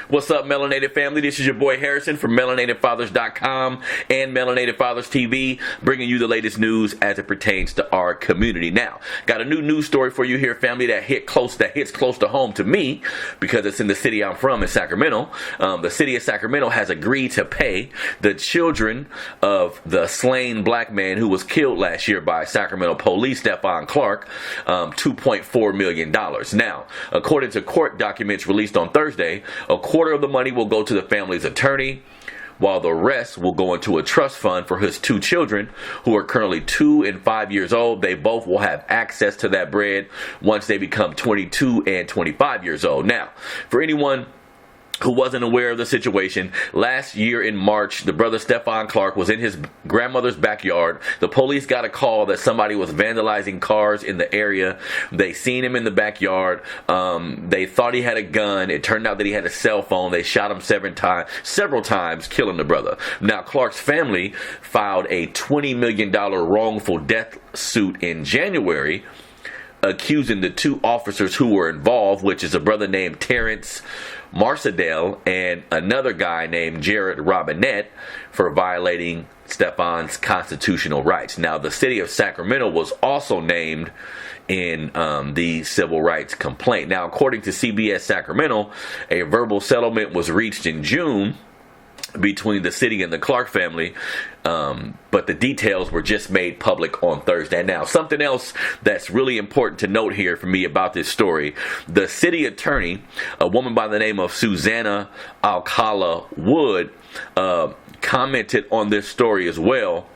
What's up, Melanated family? This is your boy Harrison from MelanatedFathers.com and Melanated Fathers TV, bringing you the latest news as it pertains to our community. Now, got a new news story for you here, family, that hits close to home to me because it's in the city I'm from, in Sacramento. The city of Sacramento has agreed to pay the children of the slain black man who was killed last year by Sacramento police, Stephon Clark, $2.4 million. Now, according to court documents released on Thursday, a quarter of the money will go to the family's attorney, while the rest will go into a trust fund for his two children, who are currently 2 and 5 years old. They both will have access to that bread once they become 22 and 25 years old. Now, for anyone who wasn't aware of the situation, last year in March, the brother Stephon Clark was in his grandmother's backyard. The police got a call that somebody was vandalizing cars in the area. They seen him in the backyard. They thought he had a gun. It turned out that he had a cell phone. They shot him several times, killing the brother. Now, Clark's family filed a $20 million wrongful death suit in January, accusing the two officers who were involved, which is a brother named Terrence Marsadale and another guy named Jared Robinette, for violating Stephon's constitutional rights. Now, the city of Sacramento was also named in the civil rights complaint. Now, according to CBS Sacramento, a verbal settlement was reached in June between the city and the Clark family, but the details were just made public on Thursday. Now, something else that's really important to note here for me about this story: the city attorney, a woman by the name of Susanna Alcala Wood, commented on this story as well.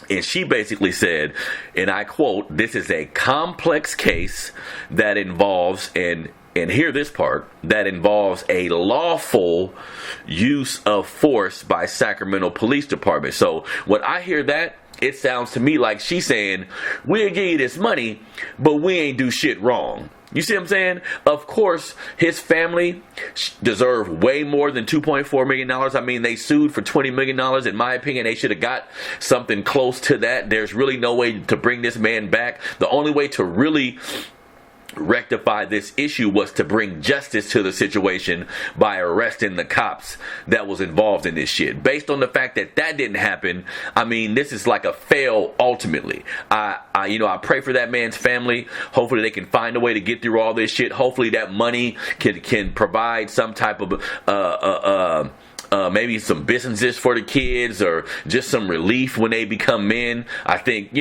And she basically said, and I quote, "This is a complex case that involves and hear this part, that involves a lawful use of force by Sacramento Police Department." So when I hear that, it sounds to me like she's saying, we'll give you this money, but we ain't do shit wrong. You see what I'm saying? Of course, his family deserve way more than $2.4 million. I mean, they sued for $20 million. In my opinion, they should have got something close to that. There's really no way to bring this man back. The only way to really rectify this issue was to bring justice to the situation by arresting the cops that was involved in this shit. Based on the fact that that didn't happen, I mean, this is like a fail ultimately. I pray for that man's family. Hopefully they can find a way to get through all this shit. Hopefully that money can provide some type of maybe some businesses for the kids, or just some relief when they become men. I think,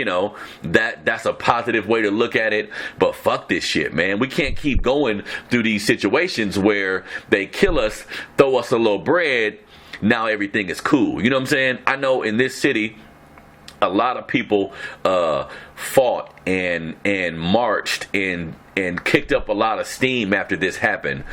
that's a positive way to look at it. But fuck this shit, man. We can't keep going through these situations where they kill us, throw us a little bread, now everything is cool. You know what I'm saying? I know in this city, a lot of people fought and marched and kicked up a lot of steam after this happened.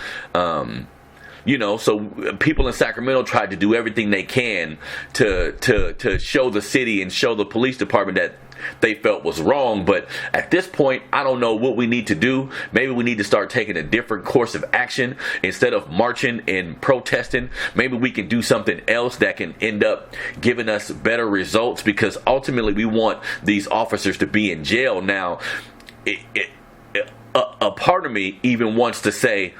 So people in Sacramento tried to do everything they can to show the city and show the police department that they felt was wrong. But at this point, I don't know what we need to do. Maybe we need to start taking a different course of action. Instead of marching and protesting, maybe we can do something else that can end up giving us better results, because ultimately we want these officers to be in jail. Now, a part of me even wants to say,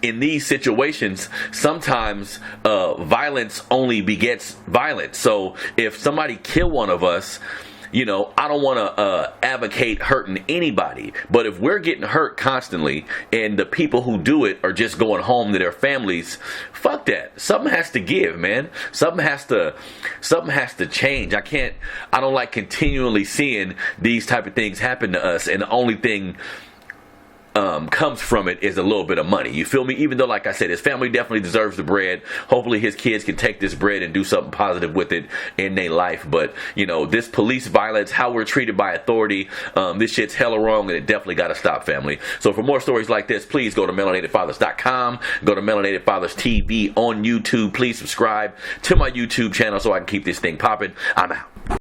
in these situations, sometimes violence only begets violence. So if somebody kill one of us, I don't want to advocate hurting anybody. But if we're getting hurt constantly and the people who do it are just going home to their families, fuck that. Something has to give, man. Something has to change. I don't like continually seeing these type of things happen to us, and the only thing comes from it is a little bit of money. You feel me? Even though, like I said, his family definitely deserves the bread. Hopefully his kids can take this bread and do something positive with it in their life. But, this police violence, how we're treated by authority, this shit's hella wrong, and it definitely got to stop, family. So for more stories like this, please go to melanatedfathers.com. Go to Melanated Fathers TV on YouTube. Please subscribe to my YouTube channel so I can keep this thing popping. I'm out.